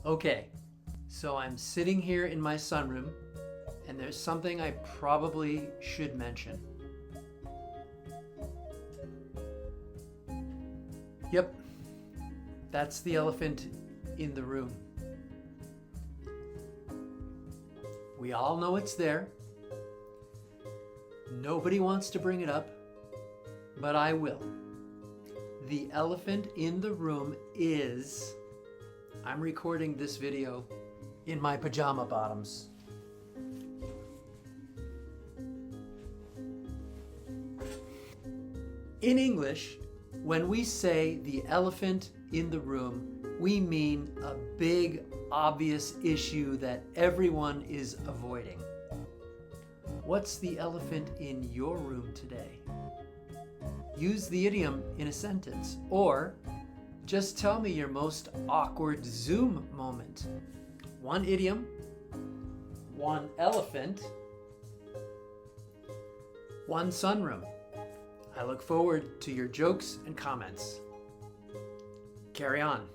Okay, so I'm sitting here in my sunroom, and there's something I probably should mention. Yep, that's the elephant in the room. We all know it's there. Nobody wants to bring it up, but I will. The elephant in the room is... I'm recording this video in my pajama bottoms. In English, when we say the elephant in the room, we mean a big, obvious issue that everyone is avoiding. What's the elephant in your room today? Use the idiom in a sentence, or just tell me your most awkward Zoom moment. One idiom, one elephant, one sunroom. I look forward to your jokes and comments. Carry on.